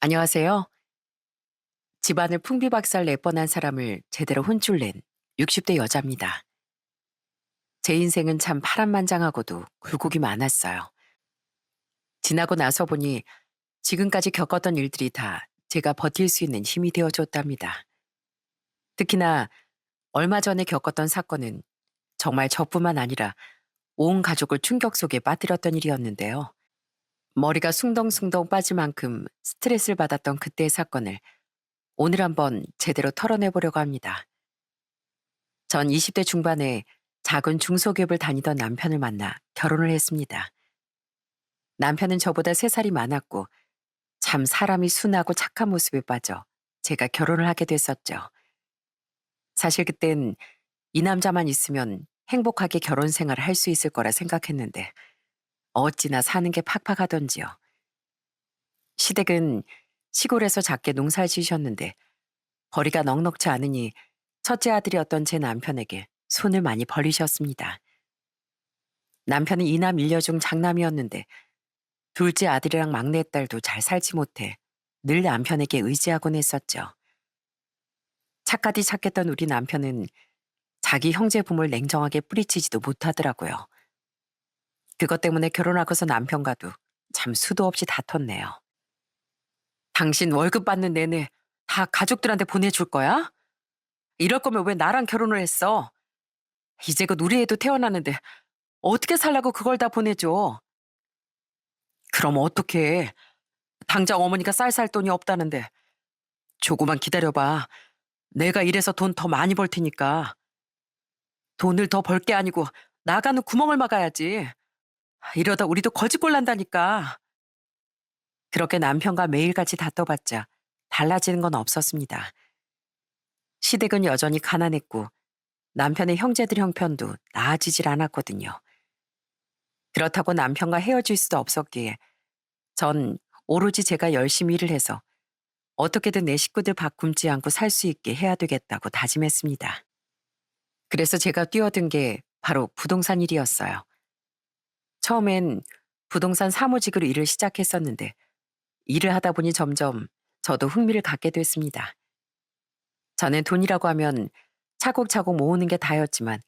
안녕하세요. 집안을 풍비박살 낼 뻔한 사람을 제대로 혼쭐 낸 60대 여자입니다. 제 인생은 참 파란만장하고도 굴곡이 많았어요. 지나고 나서 보니 지금까지 겪었던 일들이 다 제가 버틸 수 있는 힘이 되어줬답니다. 특히나 얼마 전에 겪었던 사건은 정말 저뿐만 아니라 온 가족을 충격 속에 빠뜨렸던 일이었는데요. 머리가 숭덩숭덩 빠질 만큼 스트레스를 받았던 그때의 사건을 오늘 한번 제대로 털어내보려고 합니다. 전 20대 중반에 작은 중소기업을 다니던 남편을 만나 결혼을 했습니다. 남편은 저보다 3살이 많았고 참 사람이 순하고 착한 모습에 빠져 제가 결혼을 하게 됐었죠. 사실 그땐 이 남자만 있으면 행복하게 결혼 생활을 할 수 있을 거라 생각했는데 어찌나 사는 게 팍팍하던지요. 시댁은 시골에서 작게 농사를 지으셨는데 벌이가 넉넉지 않으니 첫째 아들이었던 제 남편에게 손을 많이 벌리셨습니다. 남편은 이남 일녀 중 장남이었는데 둘째 아들이랑 막내딸도 잘 살지 못해 늘 남편에게 의지하곤 했었죠. 착하디 착했던 우리 남편은 자기 형제 부모를 냉정하게 뿌리치지도 못하더라고요. 그것 때문에 결혼하고서 남편과도 참 수도 없이 다퉜네요. 당신 월급 받는 내내 다 가족들한테 보내줄 거야? 이럴 거면 왜 나랑 결혼을 했어? 이제 곧 우리 애도 태어나는데 어떻게 살라고 그걸 다 보내줘? 그럼 어떡해. 당장 어머니가 쌀 돈이 없다는데 조금만 기다려봐. 내가 이래서 돈 더 많이 벌 테니까. 돈을 더 벌 게 아니고 나가는 구멍을 막아야지. 이러다 우리도 거지꼴 난다니까. 그렇게 남편과 매일같이 다퉈봤자 달라지는 건 없었습니다. 시댁은 여전히 가난했고 남편의 형제들 형편도 나아지질 않았거든요. 그렇다고 남편과 헤어질 수도 없었기에 전 오로지 제가 열심히 일을 해서 어떻게든 내 식구들 밥 굶지 않고 살 수 있게 해야 되겠다고 다짐했습니다. 그래서 제가 뛰어든 게 바로 부동산 일이었어요. 처음엔 부동산 사무직으로 일을 시작했었는데 일을 하다 보니 점점 저도 흥미를 갖게 됐습니다. 저는 돈이라고 하면 차곡차곡 모으는 게 다였지만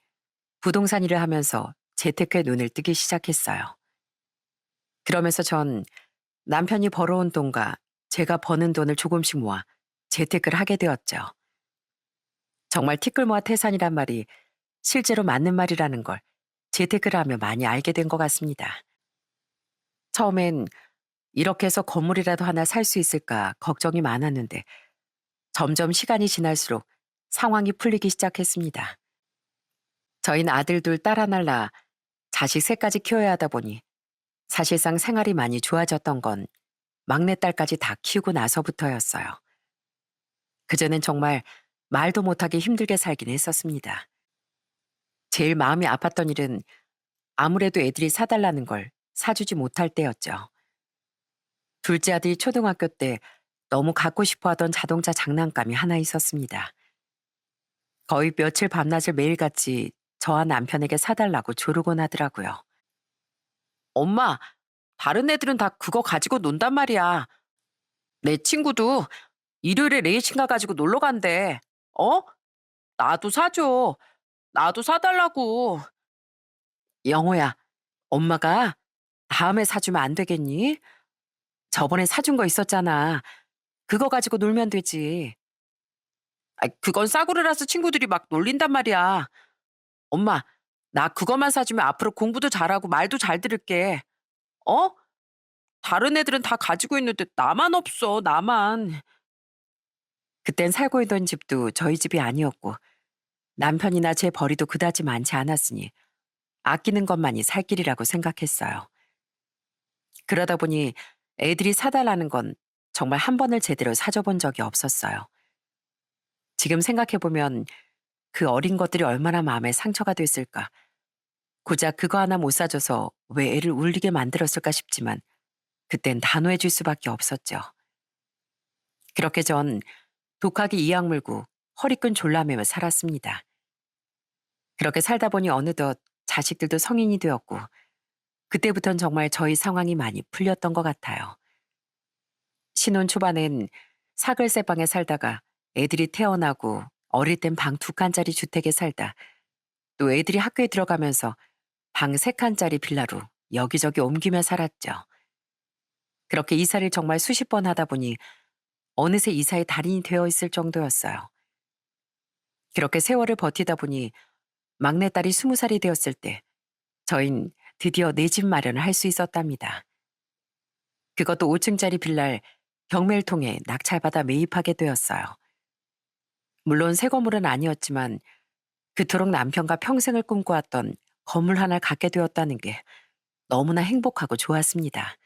부동산 일을 하면서 재테크에 눈을 뜨기 시작했어요. 그러면서 전 남편이 벌어온 돈과 제가 버는 돈을 조금씩 모아 재테크를 하게 되었죠. 정말 티끌모아 태산이란 말이 실제로 맞는 말이라는 걸 재테크를 하며 많이 알게 된 것 같습니다. 처음엔 이렇게 해서 건물이라도 하나 살 수 있을까 걱정이 많았는데 점점 시간이 지날수록 상황이 풀리기 시작했습니다. 저희는 아들 둘, 딸 하나를 낳아 자식 셋까지 키워야 하다 보니 사실상 생활이 많이 좋아졌던 건 막내딸까지 다 키우고 나서부터였어요. 그전엔 정말 말도 못하게 힘들게 살긴 했었습니다. 제일 마음이 아팠던 일은 아무래도 애들이 사달라는 걸 사주지 못할 때였죠. 둘째 아들이 초등학교 때 너무 갖고 싶어 하던 자동차 장난감이 하나 있었습니다. 거의 며칠 밤낮을 매일같이 저와 남편에게 사달라고 조르곤 하더라고요. 엄마, 다른 애들은 다 그거 가지고 논단 말이야. 내 친구도 일요일에 레이싱가 가지고 놀러 간대. 어? 나도 사줘. 나도 사달라고. 영호야, 엄마가 다음에 사주면 안 되겠니? 저번에 사준 거 있었잖아. 그거 가지고 놀면 되지. 그건 싸구려라서 친구들이 막 놀린단 말이야. 엄마, 나 그거만 사주면 앞으로 공부도 잘하고 말도 잘 들을게. 어? 다른 애들은 다 가지고 있는데 나만 없어, 나만. 그땐 살고 있던 집도 저희 집이 아니었고 남편이나 제 벌이도 그다지 많지 않았으니 아끼는 것만이 살 길이라고 생각했어요. 그러다 보니 애들이 사달라는 건 정말 한 번을 제대로 사줘본 적이 없었어요. 지금 생각해보면 그 어린 것들이 얼마나 마음에 상처가 됐을까. 고작 그거 하나 못 사줘서 왜 애를 울리게 만들었을까 싶지만 그땐 단호해질 수밖에 없었죠. 그렇게 전 독하게 이악 물고 허리끈 졸라매며 살았습니다. 그렇게 살다 보니 어느덧 자식들도 성인이 되었고 그때부턴 정말 저희 상황이 많이 풀렸던 것 같아요. 신혼 초반엔 사글세방에 살다가 애들이 태어나고 어릴 땐 방 2칸짜리 주택에 살다 또 애들이 학교에 들어가면서 방 3칸짜리 빌라로 여기저기 옮기며 살았죠. 그렇게 이사를 정말 수십 번 하다 보니 어느새 이사의 달인이 되어 있을 정도였어요. 그렇게 세월을 버티다 보니 막내딸이 20살이 되었을 때 저흰 드디어 내 집 마련을 할 수 있었답니다. 그것도 5층짜리 빌라를 경매를 통해 낙찰받아 매입하게 되었어요. 물론 새 건물은 아니었지만 그토록 남편과 평생을 꿈꿔왔던 건물 하나를 갖게 되었다는 게 너무나 행복하고 좋았습니다.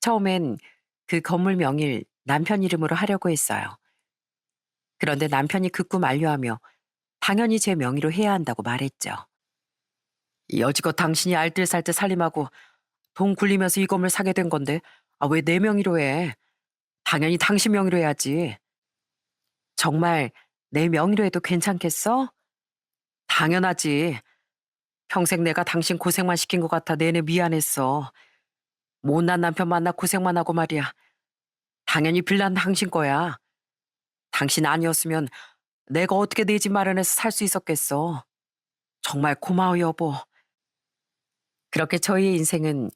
처음엔 그 건물 명의를 남편 이름으로 하려고 했어요. 그런데 남편이 그 꿈 만류하며 당연히 제 명의로 해야 한다고 말했죠. 여지껏 당신이 알뜰살뜰 살림하고 돈 굴리면서 이 건물 사게 된 건데 왜 내 명의로 해? 당연히 당신 명의로 해야지. 정말 내 명의로 해도 괜찮겠어? 당연하지. 평생 내가 당신 고생만 시킨 것 같아 내내 미안했어. 못난 남편 만나 고생만 하고 말이야. 당연히 빌라는 당신 거야. 당신 아니었으면 내가 어떻게 내 집 마련해서 살 수 있었겠어. 정말 고마워 여보. 그렇게 저희의 인생은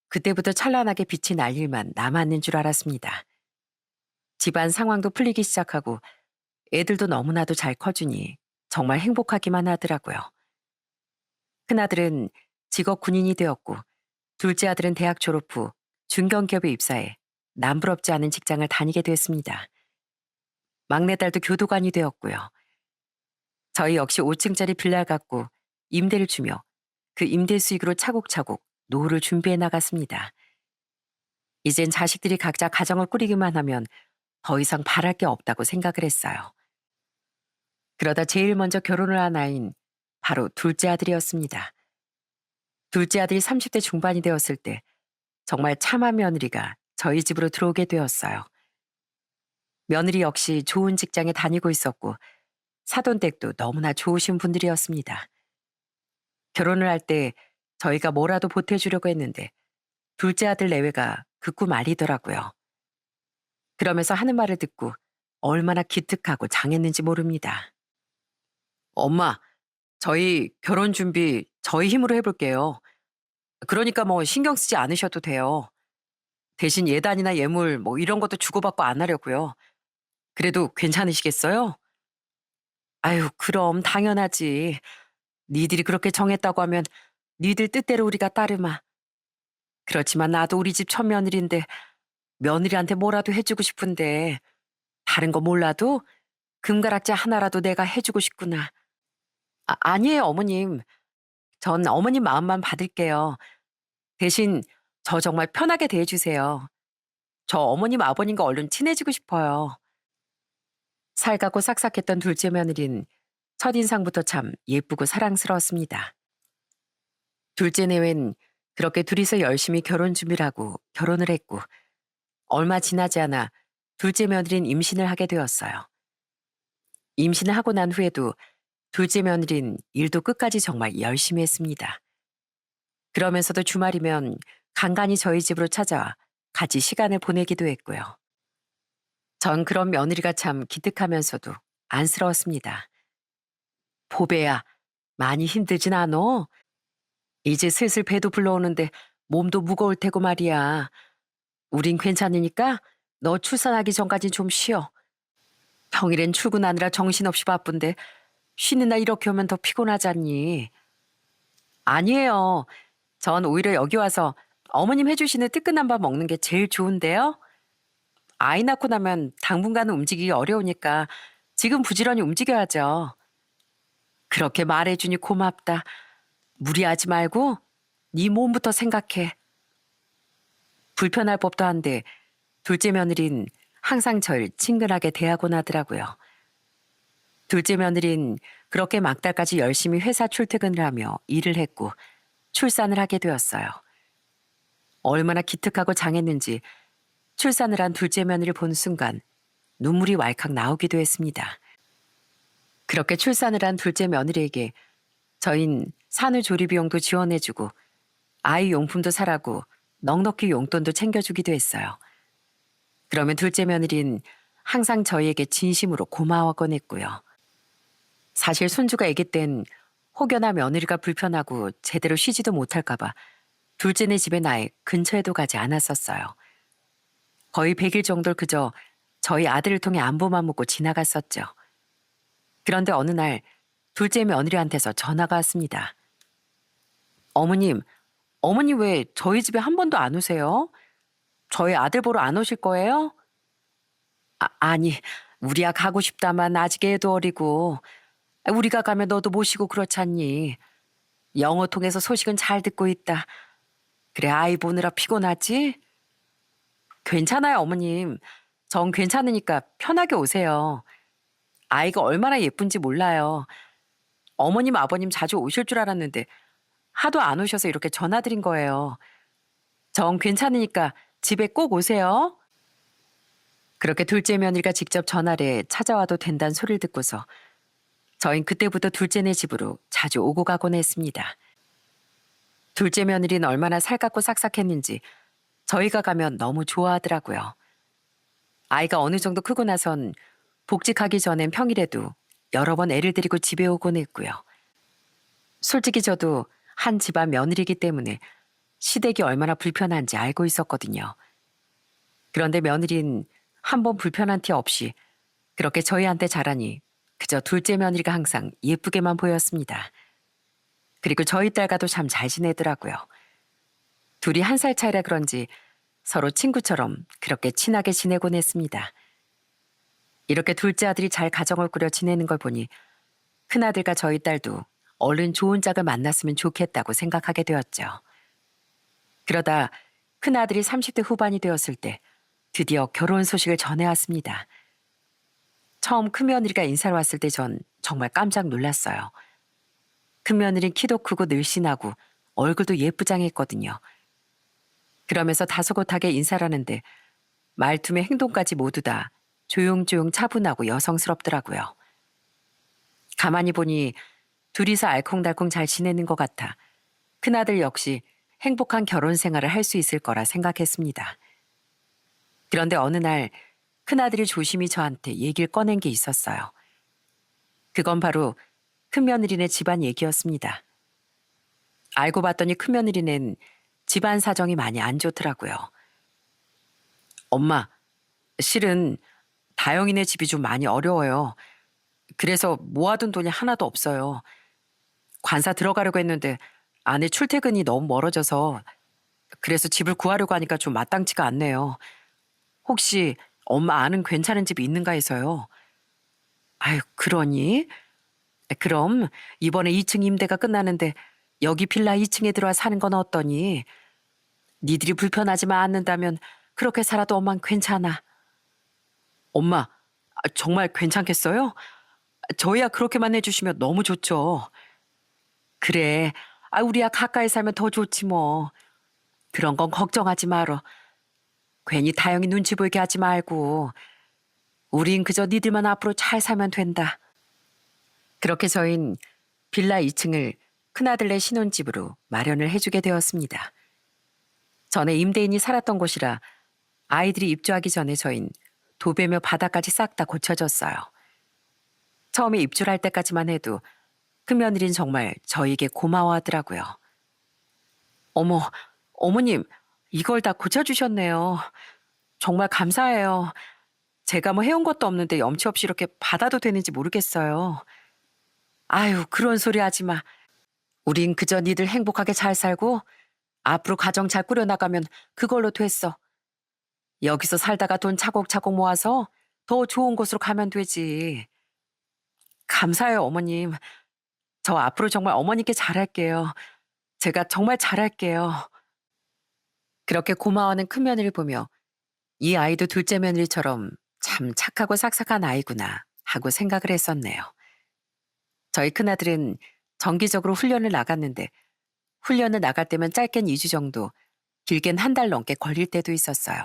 그때부터 찬란하게 빛이 날 일만 남았는 줄 알았습니다. 집안 상황도 풀리기 시작하고 애들도 너무나도 잘 커주니 정말 행복하기만 하더라고요. 큰아들은 직업 군인이 되었고 둘째 아들은 대학 졸업 후 중견기업에 입사해 남부럽지 않은 직장을 다니게 됐습니다. 막내딸도 교도관이 되었고요. 저희 역시 5층짜리 빌라를 갖고 임대를 주며 그 임대 수익으로 차곡차곡 노후를 준비해 나갔습니다. 이젠 자식들이 각자 가정을 꾸리기만 하면 더 이상 바랄 게 없다고 생각을 했어요. 그러다 제일 먼저 결혼을 한 아이는 바로 둘째 아들이었습니다. 둘째 아들이 30대 중반이 되었을 때 정말 참한 며느리가 저희 집으로 들어오게 되었어요. 며느리 역시 좋은 직장에 다니고 있었고 사돈댁도 너무나 좋으신 분들이었습니다. 결혼을 할 때 저희가 뭐라도 보태주려고 했는데 둘째 아들 내외가 그 꿈 아니더라고요. 그러면서 하는 말을 듣고 얼마나 기특하고 장했는지 모릅니다. 엄마, 저희 결혼 준비 저희 힘으로 해볼게요. 그러니까 뭐 신경 쓰지 않으셔도 돼요. 대신 예단이나 예물 뭐 이런 것도 주고받고 안 하려고요. 그래도 괜찮으시겠어요? 아유, 그럼 당연하지. 니들이 그렇게 정했다고 하면 니들 뜻대로 우리가 따르마. 그렇지만 나도 우리 집 첫 며느리인데 며느리한테 뭐라도 해주고 싶은데 다른 거 몰라도 금가락지 하나라도 내가 해주고 싶구나. 아니에요, 어머님. 전 어머님 마음만 받을게요. 대신 저 정말 편하게 대해주세요. 저 어머님 아버님과 얼른 친해지고 싶어요. 살갑고 싹싹했던 둘째 며느린 첫인상부터 참 예쁘고 사랑스러웠습니다. 둘째 내외는 그렇게 둘이서 열심히 결혼 준비를 하고 결혼을 했고 얼마 지나지 않아 둘째 며느린 임신을 하게 되었어요. 임신을 하고 난 후에도 둘째 며느린 일도 끝까지 정말 열심히 했습니다. 그러면서도 주말이면 간간히 저희 집으로 찾아와 같이 시간을 보내기도 했고요. 전 그런 며느리가 참 기특하면서도 안쓰러웠습니다. 보배야, 많이 힘들진 않어? 이제 슬슬 배도 불러오는데 몸도 무거울 테고 말이야. 우린 괜찮으니까 너 출산하기 전까진 좀 쉬어. 평일엔 출근하느라 정신없이 바쁜데 쉬는 날 이렇게 오면 더 피곤하잖니. 아니에요. 전 오히려 여기 와서 어머님 해주시는 뜨끈한 밥 먹는 게 제일 좋은데요. 아이 낳고 나면 당분간은 움직이기 어려우니까 지금 부지런히 움직여야죠. 그렇게 말해주니 고맙다. 무리하지 말고 네 몸부터 생각해. 불편할 법도 한데 둘째 며느린 항상 절 친근하게 대하곤 하더라고요. 둘째 며느린 그렇게 막달까지 열심히 회사 출퇴근을 하며 일을 했고 출산을 하게 되었어요. 얼마나 기특하고 장했는지 출산을 한 둘째 며느리를 본 순간 눈물이 왈칵 나오기도 했습니다. 그렇게 출산을 한 둘째 며느리에게 저흰 산후조리 비용도 지원해주고 아이 용품도 사라고 넉넉히 용돈도 챙겨주기도 했어요. 그러면 둘째 며느리는 항상 저희에게 진심으로 고마워하곤 했고요. 사실 손주가 아기 땐 혹여나 며느리가 불편하고 제대로 쉬지도 못할까봐 둘째네 집에 나에 근처에도 가지 않았었어요. 거의 100일 정도를 그저 저희 아들을 통해 안부만 묻고 지나갔었죠. 그런데 어느 날 둘째 며느리한테서 전화가 왔습니다. 어머님, 어머니 왜 저희 집에 한 번도 안 오세요? 저희 아들 보러 안 오실 거예요? 아니, 우리야 가고 싶다만 아직 애도 어리고 우리가 가면 너도 모시고 그렇잖니. 영어 통해서 소식은 잘 듣고 있다. 그래, 아이 보느라 피곤하지? 괜찮아요, 어머님. 전 괜찮으니까 편하게 오세요. 아이가 얼마나 예쁜지 몰라요. 어머님, 아버님 자주 오실 줄 알았는데 하도 안 오셔서 이렇게 전화드린 거예요. 전 괜찮으니까 집에 꼭 오세요. 그렇게 둘째 며느리가 직접 전화를 해 찾아와도 된다는 소리를 듣고서 저흰 그때부터 둘째네 집으로 자주 오고 가곤 했습니다. 둘째 며느리는 얼마나 살갑고 싹싹했는지 저희가 가면 너무 좋아하더라고요. 아이가 어느 정도 크고 나선 복직하기 전엔 평일에도 여러 번 애를 데리고 집에 오곤 했고요. 솔직히 저도 한 집안 며느리이기 때문에 시댁이 얼마나 불편한지 알고 있었거든요. 그런데 며느리는 한 번 불편한 티 없이 그렇게 저희한테 잘하니 그저 둘째 며느리가 항상 예쁘게만 보였습니다. 그리고 저희 딸과도 참 잘 지내더라고요. 둘이 1살 차이라 그런지 서로 친구처럼 그렇게 친하게 지내곤 했습니다. 이렇게 둘째 아들이 잘 가정을 꾸려 지내는 걸 보니 큰아들과 저희 딸도 얼른 좋은 짝을 만났으면 좋겠다고 생각하게 되었죠. 그러다 큰아들이 30대 후반이 되었을 때 드디어 결혼 소식을 전해왔습니다. 처음 큰며느리가 인사를 왔을 때 전 정말 깜짝 놀랐어요. 큰며느리는 키도 크고 늘씬하고 얼굴도 예쁘장했거든요. 그러면서 다소곳하게 인사를 하는데 말투며 행동까지 모두 다 조용조용 차분하고 여성스럽더라고요. 가만히 보니 둘이서 알콩달콩 잘 지내는 것 같아 큰아들 역시 행복한 결혼 생활을 할 수 있을 거라 생각했습니다. 그런데 어느 날 큰아들이 조심히 저한테 얘기를 꺼낸 게 있었어요. 그건 바로 큰며느리네 집안 얘기였습니다. 알고 봤더니 큰며느리는 집안 사정이 많이 안 좋더라고요. 엄마, 실은 다영이네 집이 좀 많이 어려워요. 그래서 모아둔 돈이 하나도 없어요. 관사 들어가려고 했는데 아내 출퇴근이 너무 멀어져서 그래서 집을 구하려고 하니까 좀 마땅치가 않네요. 혹시 엄마 아는 괜찮은 집이 있는가 해서요. 아유, 그러니? 그럼 이번에 2층 임대가 끝나는데 여기 빌라 2층에 들어와 사는 건 어떠니? 니들이 불편하지만 않는다면 그렇게 살아도 엄만 괜찮아. 엄마, 정말 괜찮겠어요? 저희야 그렇게만 해주시면 너무 좋죠. 그래, 우리야 가까이 살면 더 좋지 뭐. 그런 건 걱정하지 말어. 괜히 다영이 눈치 보이게 하지 말고. 우린 그저 니들만 앞으로 잘 살면 된다. 그렇게 저흰 빌라 2층을 큰아들네 신혼집으로 마련을 해주게 되었습니다. 전에 임대인이 살았던 곳이라 아이들이 입주하기 전에 저흰 도배며 바닥까지 싹 다 고쳐졌어요. 처음에 입주할 때까지만 해도 큰며느리는 정말 저에게 고마워하더라고요. 어머, 어머님, 이걸 다 고쳐주셨네요. 정말 감사해요. 제가 뭐 해온 것도 없는데 염치 없이 이렇게 받아도 되는지 모르겠어요. 아유, 그런 소리 하지 마. 우린 그저 니들 행복하게 잘 살고 앞으로 가정 잘 꾸려나가면 그걸로 됐어. 여기서 살다가 돈 차곡차곡 모아서 더 좋은 곳으로 가면 되지. 감사해요, 어머님. 저 앞으로 정말 어머니께 잘할게요. 제가 정말 잘할게요. 그렇게 고마워하는 큰며느리를 보며 이 아이도 둘째 며느리처럼 참 착하고 싹싹한 아이구나 하고 생각을 했었네요. 저희 큰아들은 정기적으로 훈련을 나갔는데 훈련을 나갈 때면 짧게는 2주 정도, 길게는 1달 넘게 걸릴 때도 있었어요.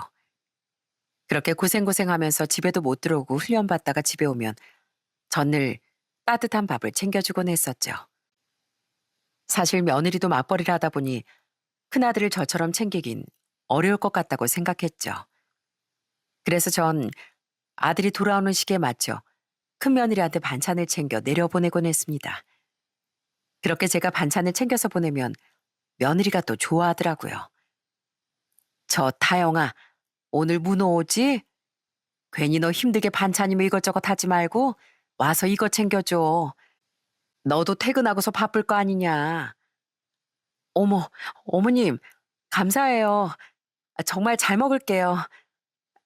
그렇게 고생고생하면서 집에도 못 들어오고 훈련 받다가 집에 오면 전 늘 따뜻한 밥을 챙겨주곤 했었죠. 사실 며느리도 맞벌이를 하다 보니 큰아들을 저처럼 챙기긴 어려울 것 같다고 생각했죠. 그래서 전 아들이 돌아오는 시기에 맞춰 큰며느리한테 반찬을 챙겨 내려보내곤 했습니다. 그렇게 제가 반찬을 챙겨서 보내면 며느리가 또 좋아하더라고요. 저 타영아, 오늘 문어 오지? 괜히 너 힘들게 반찬이면 이것저것 하지 말고 와서 이거 챙겨줘. 너도 퇴근하고서 바쁠 거 아니냐. 어머, 어머님, 감사해요. 정말 잘 먹을게요.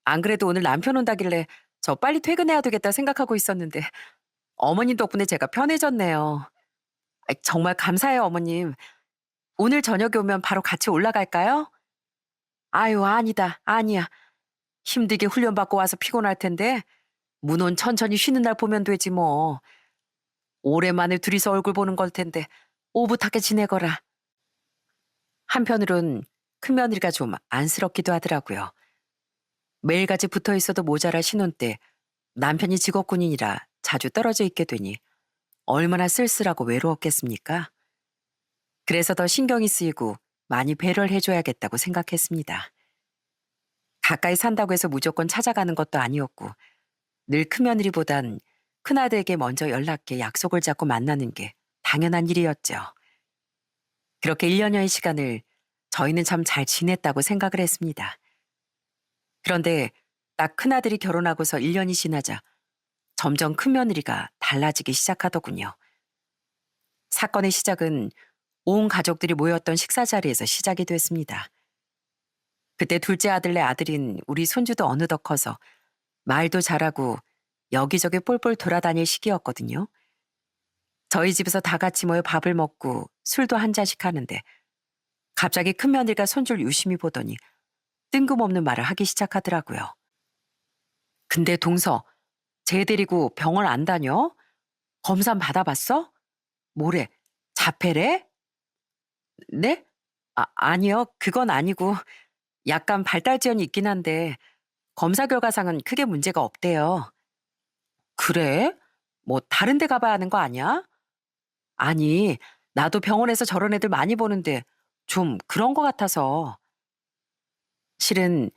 안 그래도 오늘 남편 온다길래 저 빨리 퇴근해야 되겠다 생각하고 있었는데 어머님 덕분에 제가 편해졌네요. 정말 감사해요, 어머님. 오늘 저녁에 오면 바로 같이 올라갈까요? 아유, 아니다. 아니야. 힘들게 훈련받고 와서 피곤할 텐데 문혼 천천히 쉬는 날 보면 되지 뭐. 오랜만에 둘이서 얼굴 보는 걸 텐데 오붓하게 지내거라. 한편으론 큰며느리가 좀 안쓰럽기도 하더라고요. 매일같이 붙어 있어도 모자랄 신혼 때 남편이 직업군인이라 자주 떨어져 있게 되니 얼마나 쓸쓸하고 외로웠겠습니까? 그래서 더 신경이 쓰이고 많이 배려를 해줘야겠다고 생각했습니다. 가까이 산다고 해서 무조건 찾아가는 것도 아니었고 늘 큰며느리보단 큰아들에게 먼저 연락해 약속을 잡고 만나는 게 당연한 일이었죠. 그렇게 1년여의 시간을 저희는 참 잘 지냈다고 생각을 했습니다. 그런데 딱 큰아들이 결혼하고서 1년이 지나자 점점 큰며느리가 달라지기 시작하더군요. 사건의 시작은 온 가족들이 모였던 식사 자리에서 시작이 됐습니다. 그때 둘째 아들네 아들인 우리 손주도 어느덧 커서 말도 잘하고 여기저기 뿔뿔 돌아다닐 시기였거든요. 저희 집에서 다 같이 모여 밥을 먹고 술도 한 잔씩 하는데 갑자기 큰며느리가 손주를 유심히 보더니 뜬금없는 말을 하기 시작하더라고요. 근데 동서, 쟤 데리고 병원 안 다녀? 검사 받아봤어? 뭐래? 자폐래? 네? 아니요. 그건 아니고 약간 발달 지연이 있긴 한데 검사 결과상은 크게 문제가 없대요. 그래? 뭐 다른 데 가봐야 하는 거 아니야? 아니, 나도 병원에서 저런 애들 많이 보는데 좀 그런 거 같아서. 실은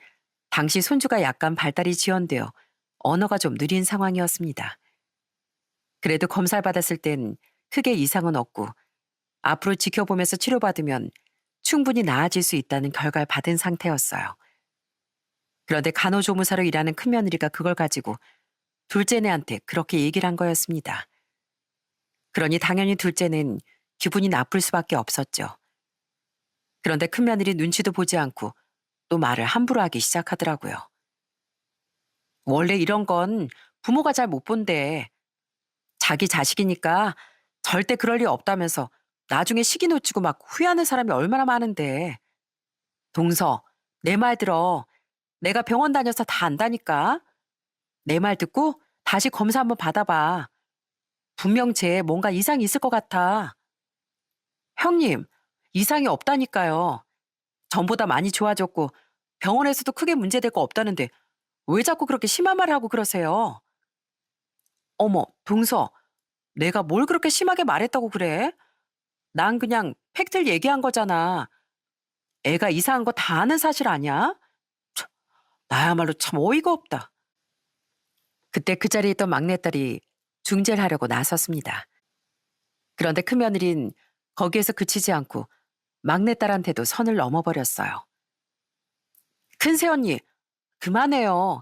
당시 손주가 약간 발달이 지연되어 언어가 좀 느린 상황이었습니다. 그래도 검사를 받았을 땐 크게 이상은 없고 앞으로 지켜보면서 치료받으면 충분히 나아질 수 있다는 결과를 받은 상태였어요. 그런데 간호조무사로 일하는 큰며느리가 그걸 가지고 둘째네한테 그렇게 얘기를 한 거였습니다. 그러니 당연히 둘째는 기분이 나쁠 수밖에 없었죠. 그런데 큰며느리 눈치도 보지 않고 또 말을 함부로 하기 시작하더라고요. 원래 이런 건 부모가 잘 못 본대. 자기 자식이니까 절대 그럴 리 없다면서 나중에 시기 놓치고 막 후회하는 사람이 얼마나 많은데. 동서, 내 말 들어. 내가 병원 다녀서 다 안다니까. 내 말 듣고 다시 검사 한번 받아봐. 분명 쟤 뭔가 이상이 있을 것 같아. 형님, 이상이 없다니까요. 전보다 많이 좋아졌고 병원에서도 크게 문제될 거 없다는데 왜 자꾸 그렇게 심한 말을 하고 그러세요? 어머, 동서, 내가 뭘 그렇게 심하게 말했다고 그래? 난 그냥 팩트를 얘기한 거잖아. 애가 이상한 거 다 아는 사실 아니야? 참, 나야말로 참 어이가 없다. 그때 그 자리에 있던 막내딸이 중재를 하려고 나섰습니다. 그런데 큰며느린 거기에서 그치지 않고 막내딸한테도 선을 넘어버렸어요. 큰 새언니, 그만해요.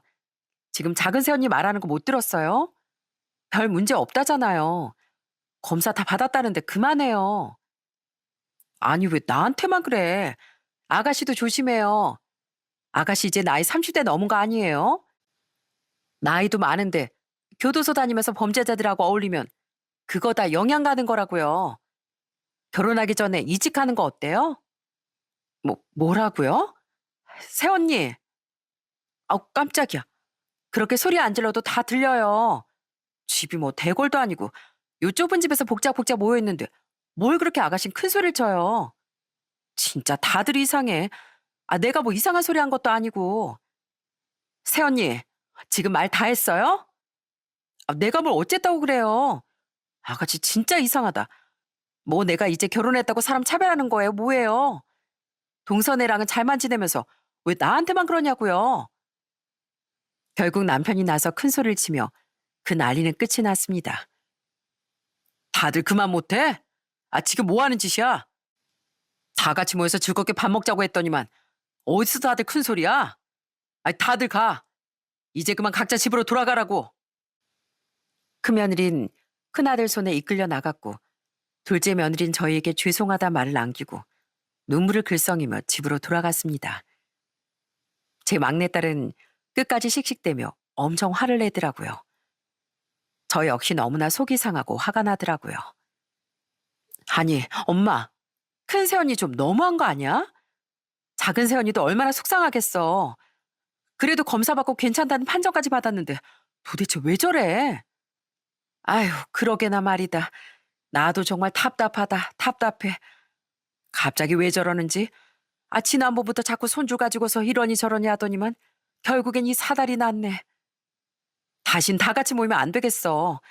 지금 작은 새언니 말하는 거 못 들었어요? 별 문제 없다잖아요. 검사 다 받았다는데 그만해요. 아니, 왜 나한테만 그래? 아가씨도 조심해요. 아가씨 이제 나이 30대 넘은 거 아니에요? 나이도 많은데 교도소 다니면서 범죄자들하고 어울리면 그거 다 영향 가는 거라고요. 결혼하기 전에 이직하는 거 어때요? 뭐라고요? 새언니. 아우, 깜짝이야. 그렇게 소리 안 질러도 다 들려요. 집이 뭐 대궐도 아니고 요 좁은 집에서 복작복작 모여 있는데 뭘 그렇게 아가씨는 큰 소리를 쳐요. 진짜 다들 이상해. 내가 뭐 이상한 소리 한 것도 아니고. 새언니, 지금 말 다 했어요? 내가 뭘 어쨌다고 그래요. 아가씨 진짜 이상하다. 뭐 내가 이제 결혼했다고 사람 차별하는 거예요? 뭐예요? 동서애랑은 잘만 지내면서 왜 나한테만 그러냐고요. 결국 남편이 나서 큰 소리를 치며 그 난리는 끝이 났습니다. 다들 그만 못해? 지금 뭐 하는 짓이야? 다 같이 모여서 즐겁게 밥 먹자고 했더니만 어디서 다들 큰 소리야? 다들 가. 이제 그만 각자 집으로 돌아가라고. 큰며느린 큰아들 손에 이끌려 나갔고 둘째 며느린 저희에게 죄송하다 말을 남기고 눈물을 글썽이며 집으로 돌아갔습니다. 제 막내딸은 끝까지 씩씩대며 엄청 화를 내더라고요. 저 역시 너무나 속이 상하고 화가 나더라고요. 아니, 엄마, 큰 새언니 좀 너무한 거 아니야? 작은 새언니도 얼마나 속상하겠어. 그래도 검사받고 괜찮다는 판정까지 받았는데 도대체 왜 저래? 아휴, 그러게나 말이다. 나도 정말 답답하다, 답답해. 갑자기 왜 저러는지. 지난번부터 자꾸 손주 가지고서 이러니 저러니 하더니만 결국엔 이 사달이 났네. 다신 다 같이 모이면 안 되겠어.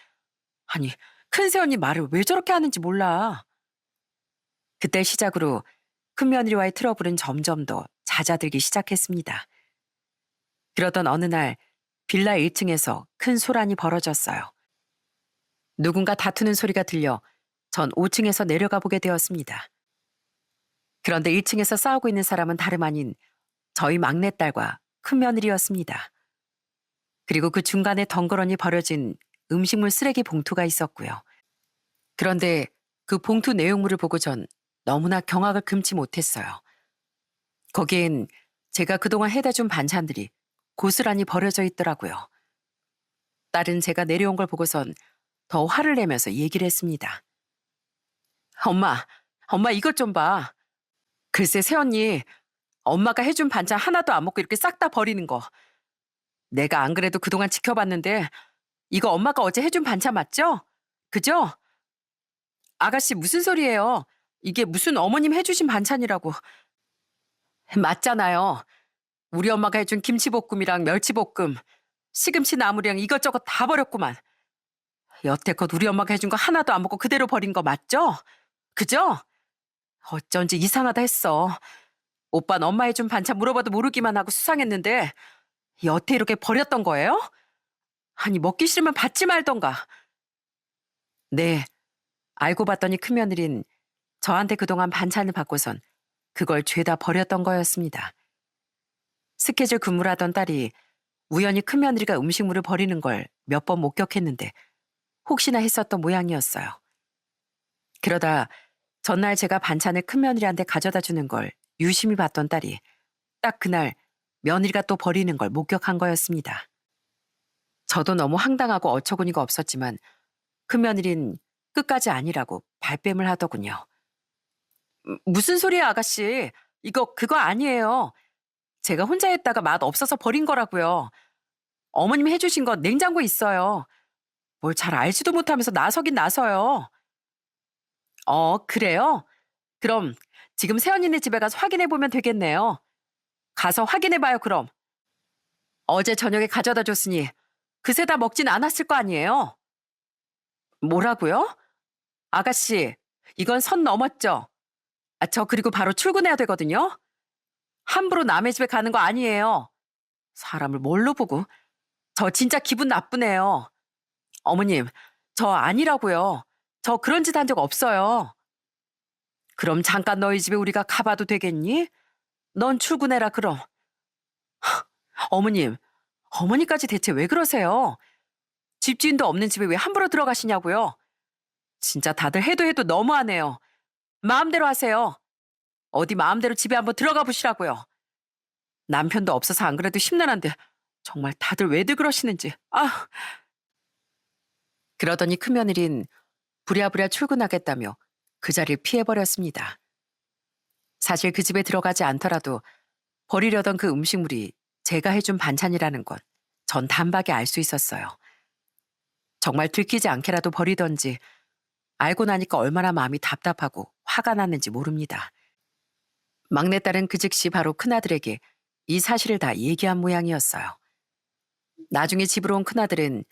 아니, 큰 새언니 말을 왜 저렇게 하는지 몰라. 그때 시작으로 큰며느리와의 트러블은 점점 더 잦아들기 시작했습니다. 그러던 어느 날 빌라 1층에서 큰 소란이 벌어졌어요. 누군가 다투는 소리가 들려 전 5층에서 내려가 보게 되었습니다. 그런데 1층에서 싸우고 있는 사람은 다름 아닌 저희 막내딸과 큰며느리였습니다. 그리고 그 중간에 덩그러니 버려진 음식물 쓰레기 봉투가 있었고요. 그런데 그 봉투 내용물을 보고 전 너무나 경악을 금치 못했어요. 거기엔 제가 그동안 해다 준 반찬들이 고스란히 버려져 있더라고요. 딸은 제가 내려온 걸 보고선 더 화를 내면서 얘기를 했습니다. 엄마 이것 좀 봐. 글쎄 새언니, 엄마가 해준 반찬 하나도 안 먹고 이렇게 싹 다 버리는 거. 내가 안 그래도 그동안 지켜봤는데 이거 엄마가 어제 해준 반찬 맞죠? 그죠? 아가씨 무슨 소리예요? 이게 무슨 어머님 해주신 반찬이라고. 맞잖아요. 우리 엄마가 해준 김치볶음이랑 멸치볶음, 시금치 나물이랑 이것저것 다 버렸구만. 여태껏 우리 엄마가 해준 거 하나도 안 먹고 그대로 버린 거 맞죠? 그죠? 어쩐지 이상하다 했어. 오빠는 엄마 해준 반찬 물어봐도 모르기만 하고 수상했는데 여태 이렇게 버렸던 거예요? 아니 먹기 싫으면 받지 말던가. 네, 알고 봤더니 큰며느린 저한테 그동안 반찬을 받고선 그걸 죄다 버렸던 거였습니다. 스케줄 근무를 하던 딸이 우연히 큰며느리가 음식물을 버리는 걸 몇 번 목격했는데 혹시나 했었던 모양이었어요. 그러다 전날 제가 반찬을 큰며느리한테 가져다 주는 걸 유심히 봤던 딸이 딱 그날 며느리가 또 버리는 걸 목격한 거였습니다. 저도 너무 황당하고 어처구니가 없었지만 큰며느린 끝까지 아니라고 발뺌을 하더군요. 무슨 소리야 아가씨. 그거 아니에요. 제가 혼자 했다가 맛 없어서 버린 거라고요. 어머님이 해주신 거 냉장고에 있어요. 뭘 잘 알지도 못하면서 나서긴 나서요. 그래요? 그럼 지금 새언니네 집에 가서 확인해 보면 되겠네요. 가서 확인해 봐요 그럼. 어제 저녁에 가져다 줬으니 그새 다 먹진 않았을 거 아니에요? 뭐라고요? 아가씨, 이건 선 넘었죠? 저 그리고 바로 출근해야 되거든요? 함부로 남의 집에 가는 거 아니에요. 사람을 뭘로 보고. 저 진짜 기분 나쁘네요. 어머님, 저 아니라고요. 저 그런 짓 한 적 없어요. 그럼 잠깐 너희 집에 우리가 가봐도 되겠니? 넌 출근해라 그럼. 어머님, 어머니까지 대체 왜 그러세요? 집주인도 없는 집에 왜 함부로 들어가시냐고요? 진짜 다들 해도 너무하네요. 마음대로 하세요. 어디 마음대로 집에 한번 들어가 보시라고요. 남편도 없어서 안 그래도 심란한데 정말 다들 왜들 그러시는지. 그러더니 큰며느린 부랴부랴 출근하겠다며 그 자리를 피해버렸습니다. 사실 그 집에 들어가지 않더라도 버리려던 그 음식물이 제가 해준 반찬이라는 건 전 단박에 알 수 있었어요. 정말 들키지 않게라도 버리던지 알고 나니까 얼마나 마음이 답답하고 화가 났는지 모릅니다. 막내딸은 그 즉시 바로 큰아들에게 이 사실을 다 얘기한 모양이었어요. 나중에 집으로 온 큰아들은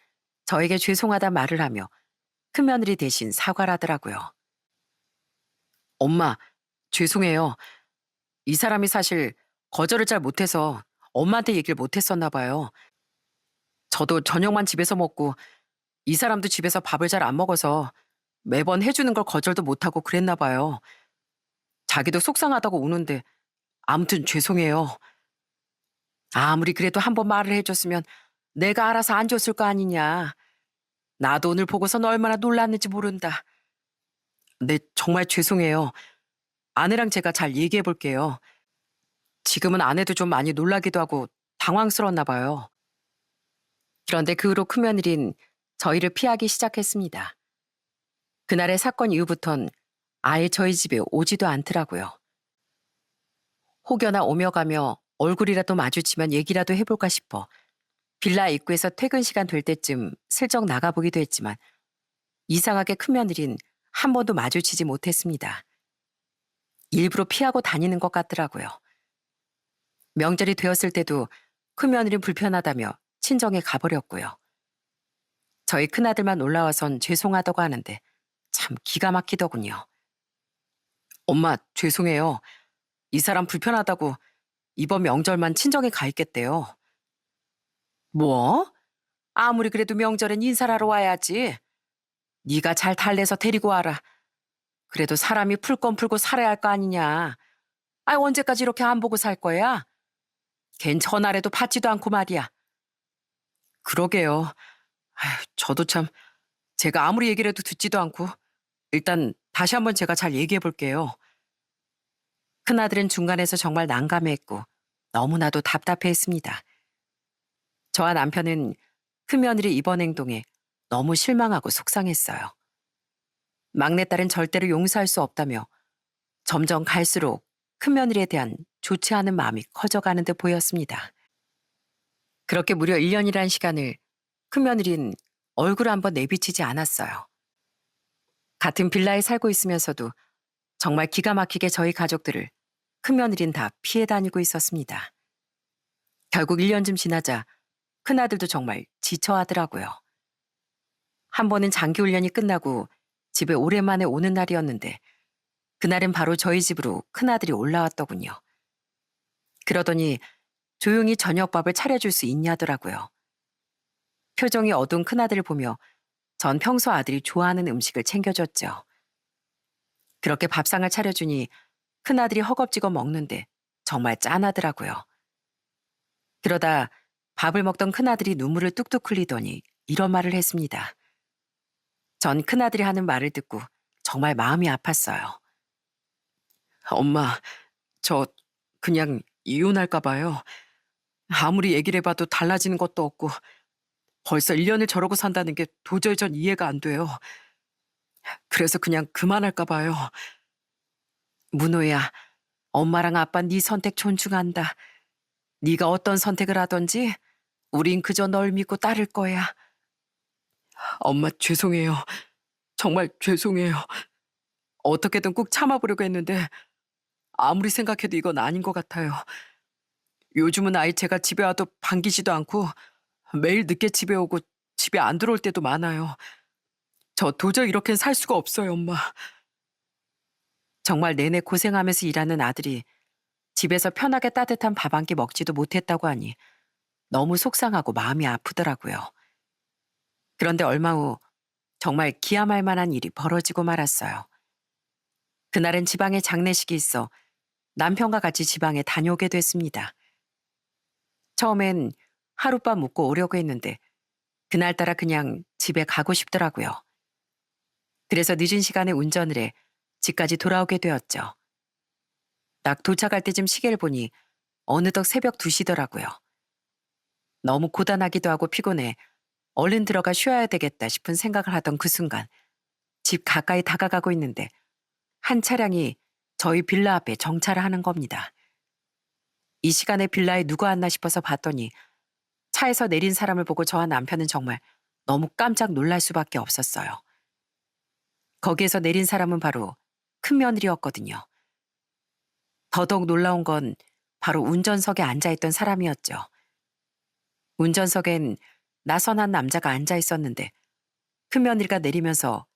저에게 죄송하다 말을 하며 큰며느리 대신 사과를 하더라고요. 엄마, 죄송해요. 이 사람이 사실 거절을 잘 못해서 엄마한테 얘기를 못했었나 봐요. 저도 저녁만 집에서 먹고 이 사람도 집에서 밥을 잘 안 먹어서 매번 해주는 걸 거절도 못하고 그랬나 봐요. 자기도 속상하다고 우는데 아무튼 죄송해요. 아무리 그래도 한 번 말을 해줬으면 내가 알아서 안 줬을 거 아니냐. 나도 오늘 보고선 얼마나 놀랐는지 모른다. 네, 정말 죄송해요. 아내랑 제가 잘 얘기해 볼게요. 지금은 아내도 좀 많이 놀라기도 하고 당황스러웠나 봐요. 그런데 그 후로 큰며느린 저희를 피하기 시작했습니다. 그날의 사건 이후부턴 아예 저희 집에 오지도 않더라고요. 혹여나 오며 가며 얼굴이라도 마주치면 얘기라도 해볼까 싶어 빌라 입구에서 퇴근 시간 될 때쯤 슬쩍 나가보기도 했지만 이상하게 큰며느린 한 번도 마주치지 못했습니다. 일부러 피하고 다니는 것 같더라고요. 명절이 되었을 때도 큰며느린 불편하다며 친정에 가버렸고요. 저희 큰아들만 올라와선 죄송하다고 하는데 참 기가 막히더군요. 엄마, 죄송해요. 이 사람 불편하다고 이번 명절만 친정에 가 있겠대요. 뭐? 아무리 그래도 명절엔 인사를 하러 와야지. 네가 잘 달래서 데리고 와라. 그래도 사람이 풀 건 풀고 살아야 할 거 아니냐. 아, 언제까지 이렇게 안 보고 살 거야? 걘 전화라도 받지도 않고 말이야. 그러게요. 아휴, 저도 참 제가 아무리 얘기를 해도 듣지도 않고 일단 다시 한번 제가 잘 얘기해 볼게요. 큰아들은 중간에서 정말 난감해했고 너무나도 답답해했습니다. 저와 남편은 큰며느리 이번 행동에 너무 실망하고 속상했어요. 막내딸은 절대로 용서할 수 없다며 점점 갈수록 큰며느리에 대한 좋지 않은 마음이 커져가는 듯 보였습니다. 그렇게 무려 1년이란 시간을 큰며느리는 얼굴 한번 내비치지 않았어요. 같은 빌라에 살고 있으면서도 정말 기가 막히게 저희 가족들을 큰며느리는 다 피해 다니고 있었습니다. 결국 1년쯤 지나자 큰아들도 정말 지쳐하더라고요. 한 번은 장기훈련이 끝나고 집에 오랜만에 오는 날이었는데 그날은 바로 저희 집으로 큰아들이 올라왔더군요. 그러더니 조용히 저녁밥을 차려줄 수 있냐더라고요. 표정이 어두운 큰아들을 보며 전 평소 아들이 좋아하는 음식을 챙겨줬죠. 그렇게 밥상을 차려주니 큰아들이 허겁지겁 먹는데 정말 짠하더라고요. 그러다 밥을 먹던 큰아들이 눈물을 뚝뚝 흘리더니 이런 말을 했습니다. 전 큰아들이 하는 말을 듣고 정말 마음이 아팠어요. 엄마, 저 그냥 이혼할까 봐요. 아무리 얘기를 해봐도 달라지는 것도 없고 벌써 1년을 저러고 산다는 게 도저히 전 이해가 안 돼요. 그래서 그냥 그만할까 봐요. 문호야, 엄마랑 아빠 네 선택 존중한다. 네가 어떤 선택을 하던지 우린 그저 널 믿고 따를 거야. 엄마 죄송해요. 정말 죄송해요. 어떻게든 꼭 참아보려고 했는데 아무리 생각해도 이건 아닌 것 같아요. 요즘은 아예 제가 집에 와도 반기지도 않고 매일 늦게 집에 오고 집에 안 들어올 때도 많아요. 저 도저히 이렇게는 살 수가 없어요, 엄마. 정말 내내 고생하면서 일하는 아들이 집에서 편하게 따뜻한 밥 한 끼 먹지도 못했다고 하니 너무 속상하고 마음이 아프더라고요. 그런데 얼마 후 정말 기함할 만한 일이 벌어지고 말았어요. 그날은 지방에 장례식이 있어 남편과 같이 지방에 다녀오게 됐습니다. 처음엔 하룻밤 묵고 오려고 했는데 그날따라 그냥 집에 가고 싶더라고요. 그래서 늦은 시간에 운전을 해 집까지 돌아오게 되었죠. 딱 도착할 때쯤 시계를 보니 어느덧 새벽 2시더라고요. 너무 고단하기도 하고 피곤해 얼른 들어가 쉬어야 되겠다 싶은 생각을 하던 그 순간 집 가까이 다가가고 있는데 한 차량이 저희 빌라 앞에 정차를 하는 겁니다. 이 시간에 빌라에 누가 왔나 싶어서 봤더니 차에서 내린 사람을 보고 저와 남편은 정말 너무 깜짝 놀랄 수밖에 없었어요. 거기에서 내린 사람은 바로 큰며느리였거든요. 더더욱 놀라운 건 바로 운전석에 앉아있던 사람이었죠. 운전석엔 낯선 한 남자가 앉아 있었는데 큰며느리가 내리면서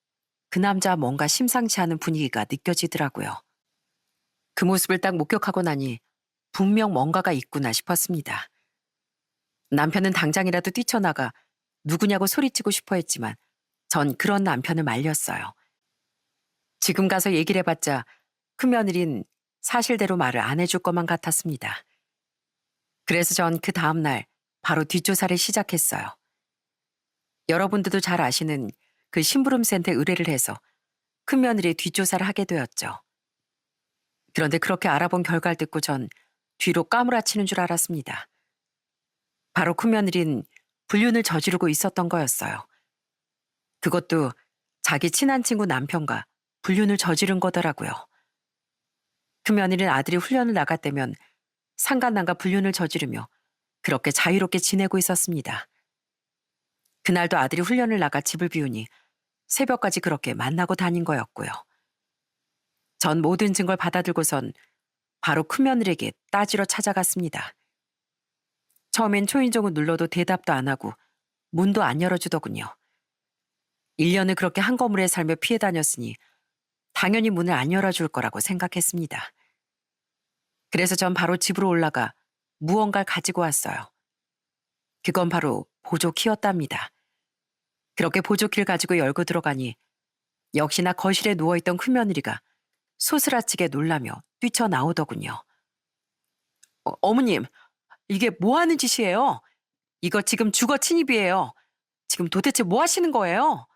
그 남자 뭔가 심상치 않은 분위기가 느껴지더라고요. 그 모습을 딱 목격하고 나니 분명 뭔가가 있구나 싶었습니다. 남편은 당장이라도 뛰쳐나가 누구냐고 소리치고 싶어 했지만 전 그런 남편을 말렸어요. 지금 가서 얘기를 해봤자 큰며느린 사실대로 말을 안 해줄 것만 같았습니다. 그래서 전 그 다음날 바로 뒷조사를 시작했어요. 여러분들도 잘 아시는 그 심부름센터에 의뢰를 해서 큰며느리의 뒷조사를 하게 되었죠. 그런데 그렇게 알아본 결과를 듣고 전 뒤로 까무라치는 줄 알았습니다. 바로 큰며느린 불륜을 저지르고 있었던 거였어요. 그것도 자기 친한 친구 남편과 불륜을 저지른 거더라고요. 큰며느리는 아들이 훈련을 나갈 때면 상간남과 불륜을 저지르며 그렇게 자유롭게 지내고 있었습니다. 그날도 아들이 훈련을 나가 집을 비우니 새벽까지 그렇게 만나고 다닌 거였고요. 전 모든 증거를 받아들고선 바로 큰며느리에게 따지러 찾아갔습니다. 처음엔 초인종을 눌러도 대답도 안 하고 문도 안 열어주더군요. 1년을 그렇게 한 거물에 살며 피해 다녔으니 당연히 문을 안 열어줄 거라고 생각했습니다. 그래서 전 바로 집으로 올라가 무언가를 가지고 왔어요. 그건 바로 보조키였답니다. 그렇게 보조키를 가지고 열고 들어가니 역시나 거실에 누워있던 큰며느리가 소스라치게 놀라며 뛰쳐나오더군요. 어머님, 이게 뭐 하는 짓이에요? 이거 지금 주거 침입이에요. 지금 도대체 뭐 하시는 거예요?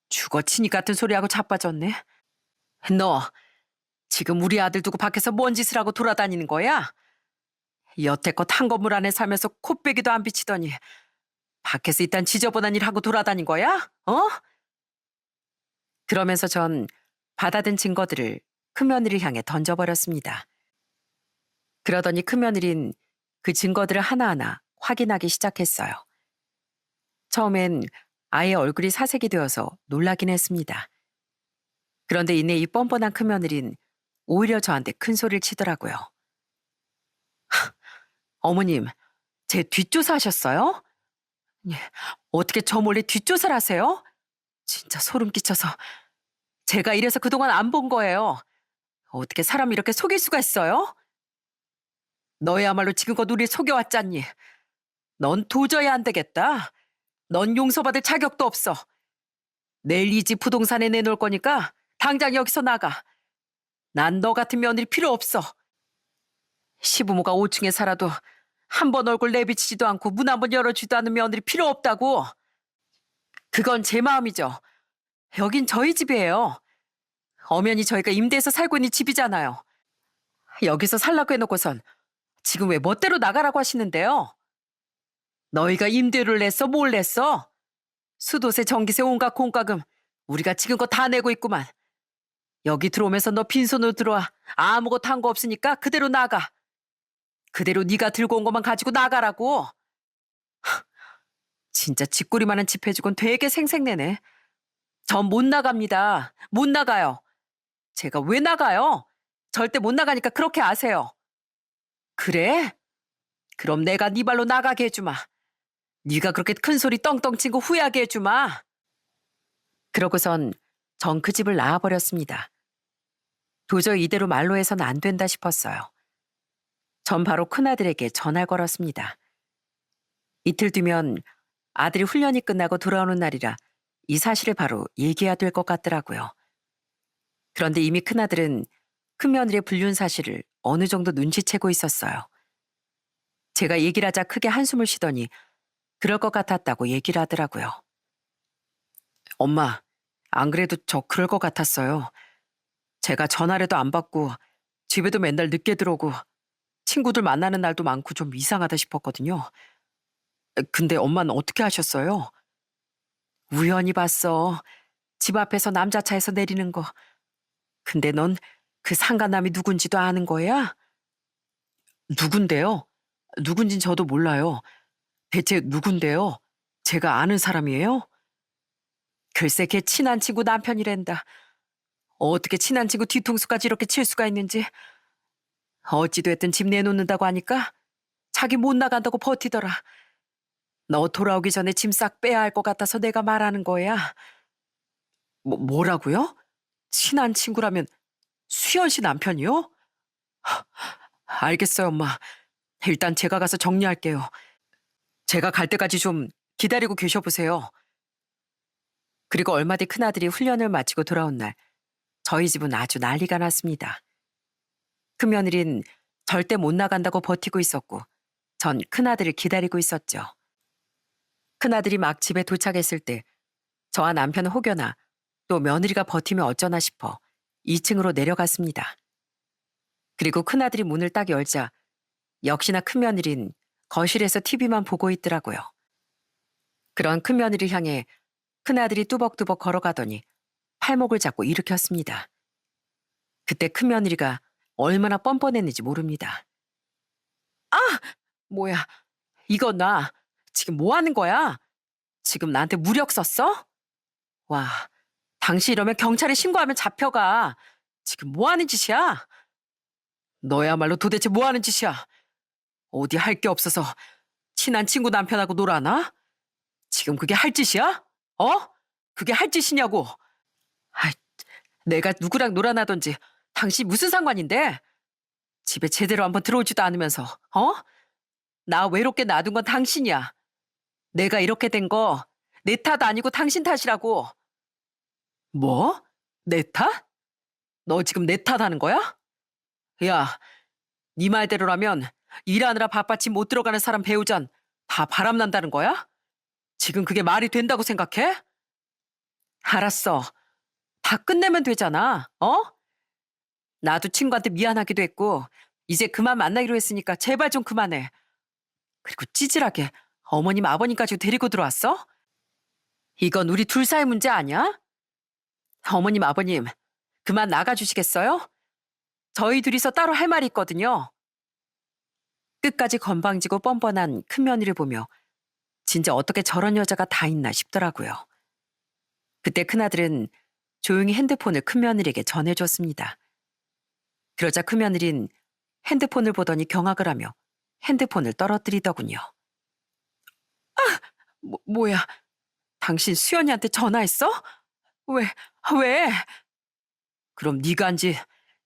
주거 침입 같은 소리하고 자빠졌네. 너 지금 우리 아들 두고 밖에서 뭔 짓을 하고 돌아다니는 거야? 여태껏 한 건물 안에 살면서 코빼기도 안 비치더니 밖에서 이딴 지저분한 일 하고 돌아다닌 거야? 어? 그러면서 전 받아든 증거들을 큰며느리를 향해 던져버렸습니다. 그러더니 큰며느린 그 증거들을 하나하나 확인하기 시작했어요. 처음엔 아예 얼굴이 사색이 되어서 놀라긴 했습니다. 그런데 이내 이 뻔뻔한 큰며느린 오히려 저한테 큰 소리를 치더라고요. 어머님, 제 뒷조사하셨어요? 예, 어떻게 저 몰래 뒷조사를 하세요? 진짜 소름 끼쳐서 제가 이래서 그동안 안 본 거예요. 어떻게 사람이 이렇게 속일 수가 있어요? 너야말로 지금껏 우리 속여왔잖니. 넌 도저히 안 되겠다. 넌 용서받을 자격도 없어. 내일 이 집 부동산에 내놓을 거니까 당장 여기서 나가. 난 너 같은 며느리 필요 없어. 시부모가 5층에 살아도 한 번 얼굴 내비치지도 않고 문 한 번 열어주지도 않는 며느리 필요 없다고. 그건 제 마음이죠. 여긴 저희 집이에요. 엄연히 저희가 임대해서 살고 있는 집이잖아요. 여기서 살라고 해놓고선 지금 왜 멋대로 나가라고 하시는데요? 너희가 임대료를 냈어? 뭘 냈어? 수도세, 전기세, 온갖 공과금 우리가 지금껏 다 내고 있구만. 여기 들어오면서 너 빈손으로 들어와. 아무것도 한 거 없으니까 그대로 나가. 그대로 네가 들고 온 것만 가지고 나가라고. 진짜 쥐꼬리 많은 집 해주곤 되게 생색내네. 전 못 나갑니다. 못 나가요. 제가 왜 나가요? 절대 못 나가니까 그렇게 아세요. 그래? 그럼 내가 네 발로 나가게 해주마. 네가 그렇게 큰 소리 떵떵 치고 후회하게 해주마. 그러고선 전 그 집을 나와버렸습니다. 도저히 이대로 말로 해서는 안 된다 싶었어요. 전 바로 큰아들에게 전화를 걸었습니다. 이틀 뒤면 아들이 훈련이 끝나고 돌아오는 날이라 이 사실을 바로 얘기해야 될 것 같더라고요. 그런데 이미 큰아들은 큰며느리의 불륜 사실을 어느 정도 눈치채고 있었어요. 제가 얘기를 하자 크게 한숨을 쉬더니 그럴 것 같았다고 얘기를 하더라고요. 엄마, 안 그래도 저 그럴 것 같았어요. 제가 전화라도 안 받고 집에도 맨날 늦게 들어오고 친구들 만나는 날도 많고 좀 이상하다 싶었거든요. 근데 엄마는 어떻게 하셨어요? 우연히 봤어. 집 앞에서 남자 차에서 내리는 거. 근데 넌 그 상간남이 누군지도 아는 거야? 누군데요? 누군진 저도 몰라요. 대체 누군데요? 제가 아는 사람이에요? 글쎄 걔 친한 친구 남편이란다. 어떻게 친한 친구 뒤통수까지 이렇게 칠 수가 있는지. 어찌됐든 집 내놓는다고 하니까 자기 못 나간다고 버티더라. 너 돌아오기 전에 짐 싹 빼야 할 것 같아서 내가 말하는 거야. 뭐라고요? 친한 친구라면 수연 씨 남편이요? 알겠어요, 엄마. 일단 제가 가서 정리할게요. 제가 갈 때까지 좀 기다리고 계셔보세요. 그리고 얼마 뒤 큰아들이 훈련을 마치고 돌아온 날 저희 집은 아주 난리가 났습니다. 큰며느린 절대 못 나간다고 버티고 있었고 전 큰아들을 기다리고 있었죠. 큰아들이 막 집에 도착했을 때 저와 남편은 혹여나 또 며느리가 버티면 어쩌나 싶어 2층으로 내려갔습니다. 그리고 큰아들이 문을 딱 열자 역시나 큰며느린 거실에서 TV만 보고 있더라고요. 그런 큰며느리 향해 큰아들이 뚜벅뚜벅 걸어가더니 팔목을 잡고 일으켰습니다. 그때 큰며느리가 얼마나 뻔뻔했는지 모릅니다. 아! 뭐야, 이거 나 지금 뭐 하는 거야? 지금 나한테 무력 썼어? 와, 당신 이러면 경찰에 신고하면 잡혀가. 지금 뭐 하는 짓이야? 너야말로 도대체 뭐 하는 짓이야? 어디 할 게 없어서 친한 친구 남편하고 놀아나? 지금 그게 할 짓이야? 어? 그게 할 짓이냐고. 아, 내가 누구랑 놀아나던지 당신 무슨 상관인데? 집에 제대로 한번 들어오지도 않으면서, 어? 나 외롭게 놔둔 건 당신이야. 내가 이렇게 된 거 내 탓 아니고 당신 탓이라고. 뭐? 내 탓? 너 지금 내 탓하는 거야? 야, 네 말대로라면 일하느라 바빠치 못 들어가는 사람 배우잔 다 바람난다는 거야? 지금 그게 말이 된다고 생각해? 알았어. 다 끝내면 되잖아. 어? 나도 친구한테 미안하기도 했고 이제 그만 만나기로 했으니까 제발 좀 그만해. 그리고 찌질하게 어머님 아버님까지 데리고 들어왔어? 이건 우리 둘 사이 문제 아니야? 어머님 아버님 그만 나가주시겠어요? 저희 둘이서 따로 할 말이 있거든요. 끝까지 건방지고 뻔뻔한 큰며느리를 보며 진짜 어떻게 저런 여자가 다 있나 싶더라고요. 그때 큰아들은 조용히 핸드폰을 큰며느리에게 전해줬습니다. 그러자 큰며느린 핸드폰을 보더니 경악을 하며 핸드폰을 떨어뜨리더군요. 뭐야, 당신 수연이한테 전화했어? 왜, 왜? 그럼 네가 한지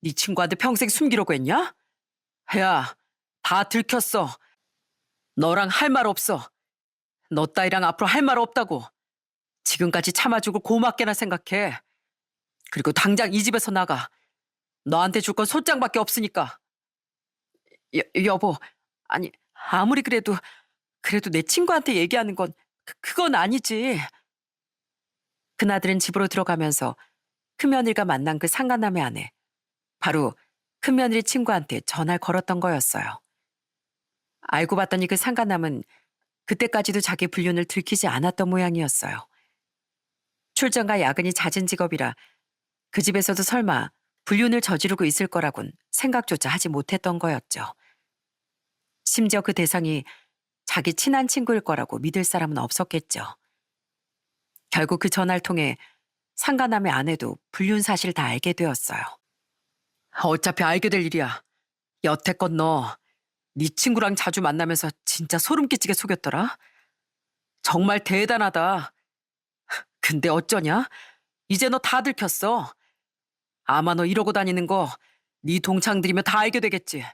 네 친구한테 평생 숨기려고 했냐? 야, 다 들켰어. 너랑 할 말 없어. 너 따위랑 앞으로 할 말 없다고. 지금까지 참아주고 고맙게나 생각해. 그리고 당장 이 집에서 나가. 너한테 줄 건 소장밖에 없으니까. 여보, 아니 아무리 그래도 내 친구한테 얘기하는 건 그건 아니지. 그나들은 집으로 들어가면서 큰며느리가 만난 그 상간남의 아내, 바로 큰며느리 친구한테 전화를 걸었던 거였어요. 알고 봤더니 그 상간남은 그때까지도 자기 불륜을 들키지 않았던 모양이었어요. 출전과 야근이 잦은 직업이라 그 집에서도 설마 불륜을 저지르고 있을 거라곤 생각조차 하지 못했던 거였죠. 심지어 그 대상이 자기 친한 친구일 거라고 믿을 사람은 없었겠죠. 결국 그 전화를 통해 상간남의 아내도 불륜 사실을 다 알게 되었어요. 어차피 알게 될 일이야. 여태껏 너 네 친구랑 자주 만나면서 진짜 소름 끼치게 속였더라. 정말 대단하다. 근데 어쩌냐? 이제 너 다 들켰어. 아마 너 이러고 다니는 거 네 동창들이면 다 알게 되겠지.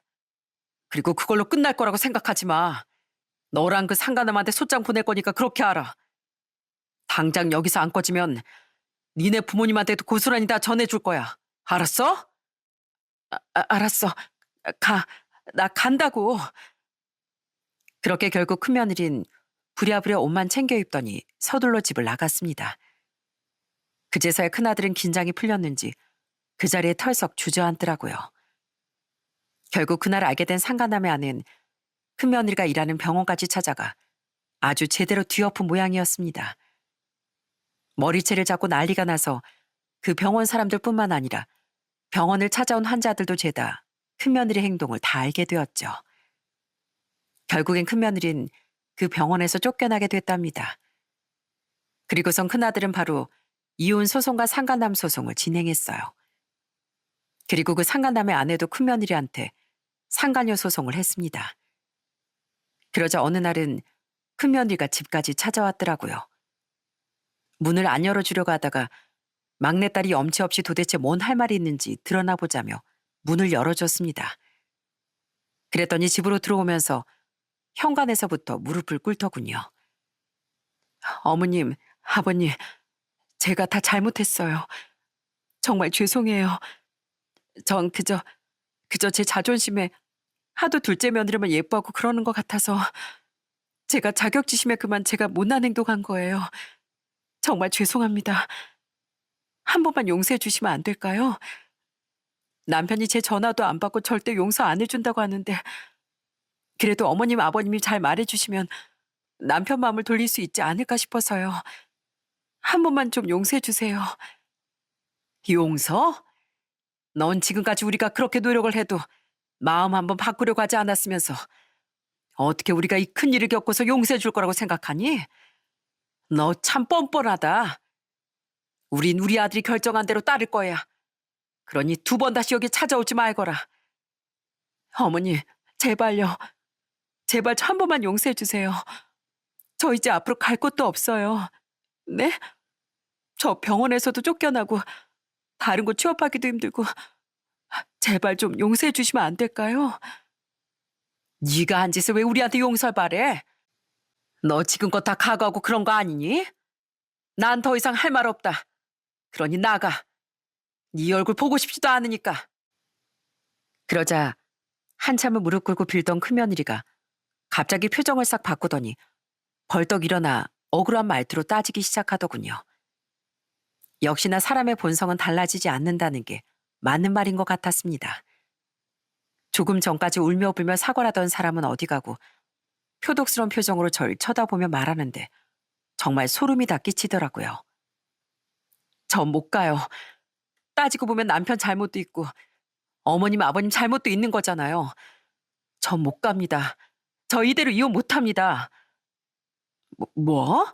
그리고 그걸로 끝날 거라고 생각하지 마. 너랑 그 상간남한테 소장 보낼 거니까 그렇게 알아. 당장 여기서 안 꺼지면 니네 부모님한테도 고스란히 다 전해줄 거야. 알았어? 알았어. 가. 나 간다고. 그렇게 결국 큰며느린 부랴부랴 옷만 챙겨 입더니 서둘러 집을 나갔습니다. 그제서야 큰아들은 긴장이 풀렸는지 그 자리에 털썩 주저앉더라고요. 결국 그날 알게 된 상간남의 아내는 큰며느리가 일하는 병원까지 찾아가 아주 제대로 뒤엎은 모양이었습니다. 머리채를 잡고 난리가 나서 그 병원 사람들뿐만 아니라 병원을 찾아온 환자들도 죄다 큰며느리 행동을 다 알게 되었죠. 결국엔 큰며느린 그 병원에서 쫓겨나게 됐답니다. 그리고선 큰아들은 바로 이혼 소송과 상간남 소송을 진행했어요. 그리고 그 상간남의 아내도 큰며느리한테 상간녀 소송을 했습니다. 그러자 어느 날은 큰며느리가 집까지 찾아왔더라고요. 문을 안 열어주려고 하다가 막내딸이 염치 없이 도대체 뭔 할 말이 있는지 드러나 보자며 문을 열어줬습니다. 그랬더니 집으로 들어오면서 현관에서부터 무릎을 꿇더군요. 어머님, 아버님, 제가 다 잘못했어요. 정말 죄송해요. 전 그저 제 자존심에 하도 둘째 며느리만 예뻐하고 그러는 것 같아서 제가 자격지심에 그만 제가 못난 행동한 거예요. 정말 죄송합니다. 한 번만 용서해 주시면 안 될까요? 남편이 제 전화도 안 받고 절대 용서 안 해준다고 하는데 그래도 어머님, 아버님이 잘 말해주시면 남편 마음을 돌릴 수 있지 않을까 싶어서요. 한 번만 좀 용서해 주세요. 용서? 넌 지금까지 우리가 그렇게 노력을 해도 마음 한번 바꾸려고 하지 않았으면서 어떻게 우리가 이 큰일을 겪어서 용서해 줄 거라고 생각하니? 너 참 뻔뻔하다. 우린 우리 아들이 결정한 대로 따를 거야. 그러니 두 번 다시 여기 찾아오지 말거라. 어머니, 제발요. 제발 저 한 번만 용서해 주세요. 저 이제 앞으로 갈 곳도 없어요. 네? 저 병원에서도 쫓겨나고 다른 곳 취업하기도 힘들고 제발 좀 용서해 주시면 안 될까요? 네가 한 짓을 왜 우리한테 용서를 바래? 너 지금껏 다 각오하고 그런 거 아니니? 난 더 이상 할 말 없다. 그러니 나가. 네 얼굴 보고 싶지도 않으니까. 그러자 한참을 무릎 꿇고 빌던 큰며느리가 갑자기 표정을 싹 바꾸더니 벌떡 일어나 억울한 말투로 따지기 시작하더군요. 역시나 사람의 본성은 달라지지 않는다는 게 맞는 말인 것 같았습니다. 조금 전까지 울며 불며 사과하던 사람은 어디 가고 표독스러운 표정으로 절 쳐다보며 말하는데 정말 소름이 다 끼치더라고요. 전 못 가요. 따지고 보면 남편 잘못도 있고 어머님, 아버님 잘못도 있는 거잖아요. 전 못 갑니다. 저 이대로 이혼 못 합니다. 뭐?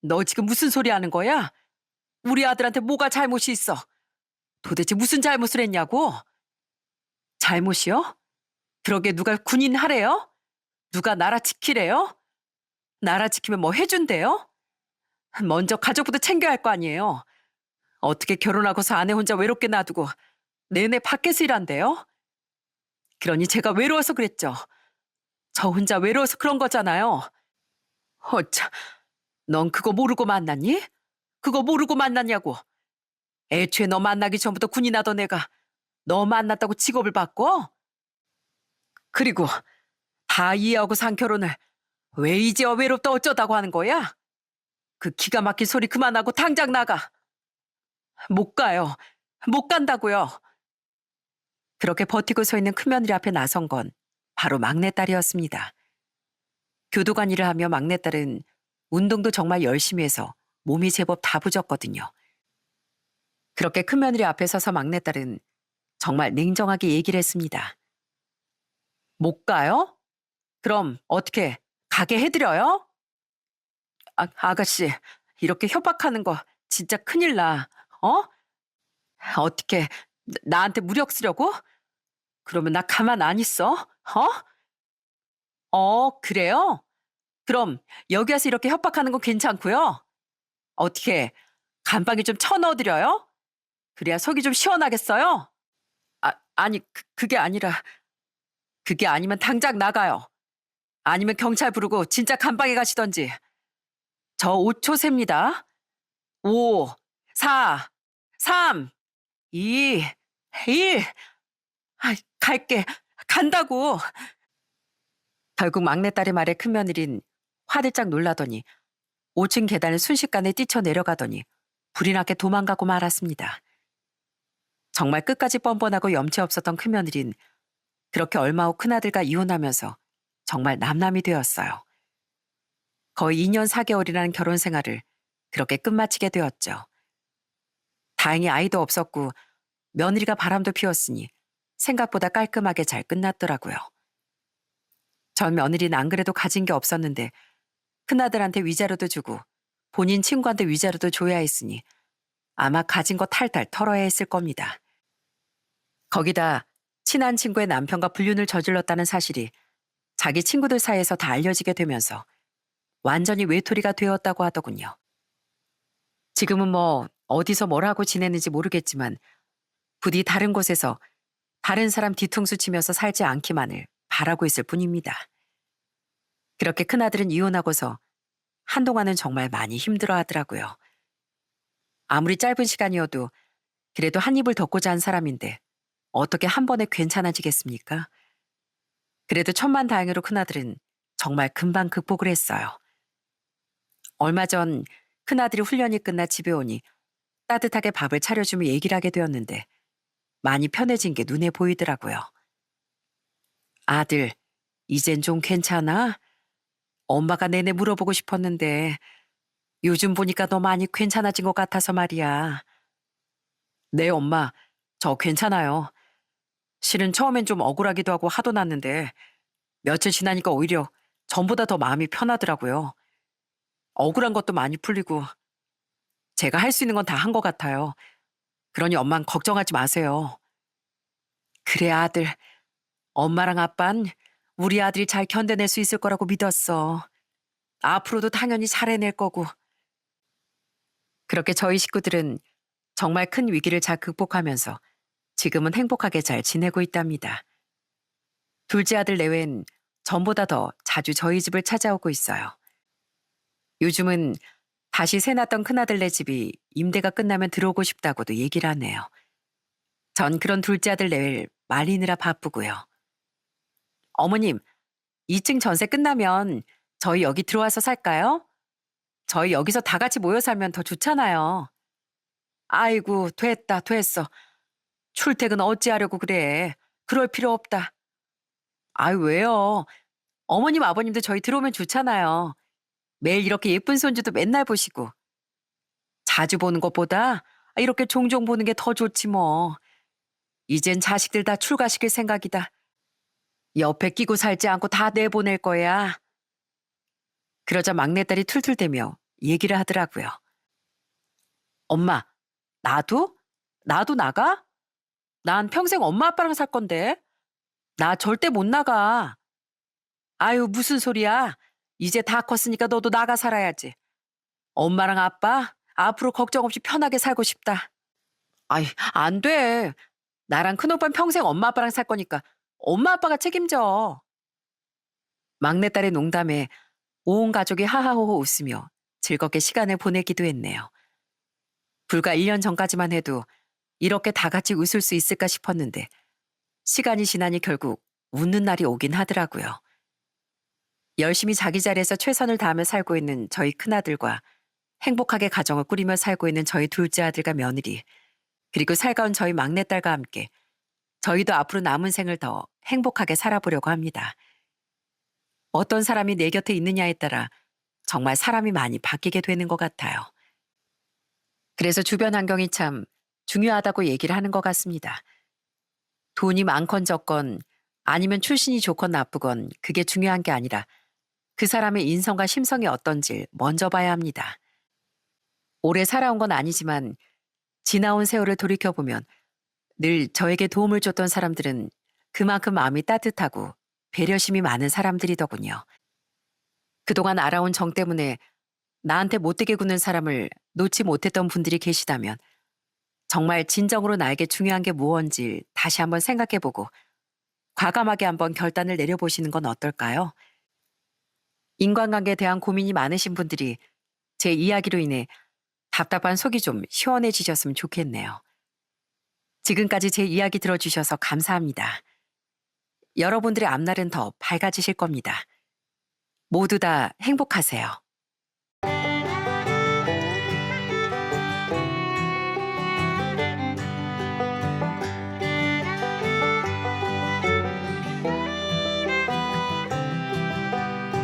너 지금 무슨 소리 하는 거야? 우리 아들한테 뭐가 잘못이 있어? 도대체 무슨 잘못을 했냐고? 잘못이요? 그러게 누가 군인 하래요? 누가 나라 지키래요? 나라 지키면 뭐 해준대요? 먼저 가족부터 챙겨야 할 거 아니에요. 어떻게 결혼하고서 아내 혼자 외롭게 놔두고 내내 밖에서 일한대요? 그러니 제가 외로워서 그랬죠. 저 혼자 외로워서 그런 거잖아요. 어차, 넌 그거 모르고 만났니? 그거 모르고 만났냐고. 애초에 너 만나기 전부터 군인 하던 애가 너 만났다고 직업을 바꿔? 그리고 다 이해하고 산 결혼을 왜 이제와 외롭다 어쩌다고 하는 거야? 그 기가 막힌 소리 그만하고 당장 나가. 못 가요. 못 간다고요. 그렇게 버티고 서 있는 큰며느리 앞에 나선 건 바로 막내딸이었습니다. 교도관 일을 하며 막내딸은 운동도 정말 열심히 해서 몸이 제법 다부졌거든요. 그렇게 큰며느리 앞에 서서 막내딸은 정말 냉정하게 얘기를 했습니다. 못 가요? 그럼 어떻게 가게 해드려요? 아가씨, 이렇게 협박하는 거 진짜 큰일 나. 어? 어떻게 나한테 무력 쓰려고? 그러면 나 가만 안 있어. 그래요? 그럼 여기 와서 이렇게 협박하는 건 괜찮고요. 어떻게 감방에 좀 쳐넣어드려요? 그래야 속이 좀 시원하겠어요? 아니 그게 아니라 그게 아니면 당장 나가요. 아니면 경찰 부르고 진짜 감방에 가시던지. 저 5초 셉니다. 5, 4, 3, 2, 1. 갈게. 간다고. 결국 막내딸의 말에 큰며느린 화들짝 놀라더니 5층 계단을 순식간에 뛰쳐내려가더니 불이 나게 도망가고 말았습니다. 정말 끝까지 뻔뻔하고 염치 없었던 큰며느린 그렇게 얼마 후 큰아들과 이혼하면서 정말 남남이 되었어요. 거의 2년 4개월이라는 결혼 생활을 그렇게 끝마치게 되었죠. 다행히 아이도 없었고 며느리가 바람도 피웠으니 생각보다 깔끔하게 잘 끝났더라고요. 전 며느리는 안 그래도 가진 게 없었는데 큰아들한테 위자료도 주고 본인 친구한테 위자료도 줘야 했으니 아마 가진 거 탈탈 털어야 했을 겁니다. 거기다 친한 친구의 남편과 불륜을 저질렀다는 사실이 자기 친구들 사이에서 다 알려지게 되면서 완전히 외톨이가 되었다고 하더군요. 지금은 뭐 어디서 뭘 하고 지내는지 모르겠지만 부디 다른 곳에서 다른 사람 뒤통수 치면서 살지 않기만을 바라고 있을 뿐입니다. 그렇게 큰아들은 이혼하고서 한동안은 정말 많이 힘들어 하더라고요. 아무리 짧은 시간이어도 그래도 한 입을 덮고자 한 사람인데 어떻게 한 번에 괜찮아지겠습니까? 그래도 천만다행으로 큰아들은 정말 금방 극복을 했어요. 얼마 전 큰아들이 훈련이 끝나 집에 오니 따뜻하게 밥을 차려주며 얘기를 하게 되었는데 많이 편해진 게 눈에 보이더라고요. 아들, 이젠 좀 괜찮아? 엄마가 내내 물어보고 싶었는데 요즘 보니까 너 많이 괜찮아진 것 같아서 말이야. 네, 엄마. 저 괜찮아요. 실은 처음엔 좀 억울하기도 하고 화도 났는데 며칠 지나니까 오히려 전보다 더 마음이 편하더라고요. 억울한 것도 많이 풀리고 제가 할 수 있는 건 다 한 것 같아요. 그러니 엄만 걱정하지 마세요. 그래, 아들. 엄마랑 아빤 우리 아들이 잘 견뎌낼 수 있을 거라고 믿었어. 앞으로도 당연히 잘 해낼 거고. 그렇게 저희 식구들은 정말 큰 위기를 잘 극복하면서 지금은 행복하게 잘 지내고 있답니다. 둘째 아들 내외는 전보다 더 자주 저희 집을 찾아오고 있어요. 요즘은 다시 새났던 큰아들네 집이 임대가 끝나면 들어오고 싶다고도 얘기를 하네요. 전 그런 둘째 아들 내외를 말리느라 바쁘고요. 어머님, 2층 전세 끝나면 저희 여기 들어와서 살까요? 저희 여기서 다 같이 모여 살면 더 좋잖아요. 아이고, 됐다, 됐어. 출퇴근 어찌하려고 그래. 그럴 필요 없다. 아유, 왜요? 어머님, 아버님도 저희 들어오면 좋잖아요. 매일 이렇게 예쁜 손주도 맨날 보시고. 자주 보는 것보다 이렇게 종종 보는 게 더 좋지 뭐. 이젠 자식들 다 출가시킬 생각이다. 옆에 끼고 살지 않고 다 내보낼 거야. 그러자 막내딸이 툴툴대며 얘기를 하더라고요. 엄마, 나도? 나도 나가? 난 평생 엄마 아빠랑 살 건데. 나 절대 못 나가. 아유, 무슨 소리야. 이제 다 컸으니까 너도 나가 살아야지. 엄마랑 아빠 앞으로 걱정 없이 편하게 살고 싶다. 아이, 안 돼. 나랑 큰오빠는 평생 엄마 아빠랑 살 거니까 엄마 아빠가 책임져. 막내딸의 농담에 온 가족이 하하호호 웃으며 즐겁게 시간을 보내기도 했네요. 불과 1년 전까지만 해도 이렇게 다 같이 웃을 수 있을까 싶었는데 시간이 지나니 결국 웃는 날이 오긴 하더라고요. 열심히 자기 자리에서 최선을 다하며 살고 있는 저희 큰아들과 행복하게 가정을 꾸리며 살고 있는 저희 둘째 아들과 며느리, 그리고 살가운 저희 막내딸과 함께 저희도 앞으로 남은 생을 더 행복하게 살아보려고 합니다. 어떤 사람이 내 곁에 있느냐에 따라 정말 사람이 많이 바뀌게 되는 것 같아요. 그래서 주변 환경이 참 중요하다고 얘기를 하는 것 같습니다. 돈이 많건 적건 아니면 출신이 좋건 나쁘건 그게 중요한 게 아니라 그 사람의 인성과 심성이 어떤지 먼저 봐야 합니다. 오래 살아온 건 아니지만 지나온 세월을 돌이켜보면 늘 저에게 도움을 줬던 사람들은 그만큼 마음이 따뜻하고 배려심이 많은 사람들이더군요. 그동안 알아온 정 때문에 나한테 못되게 구는 사람을 놓지 못했던 분들이 계시다면 정말 진정으로 나에게 중요한 게 무언지 다시 한번 생각해보고 과감하게 한번 결단을 내려보시는 건 어떨까요? 인간관계에 대한 고민이 많으신 분들이 제 이야기로 인해 답답한 속이 좀 시원해지셨으면 좋겠네요. 지금까지 제 이야기 들어주셔서 감사합니다. 여러분들의 앞날은 더 밝아지실 겁니다. 모두 다 행복하세요.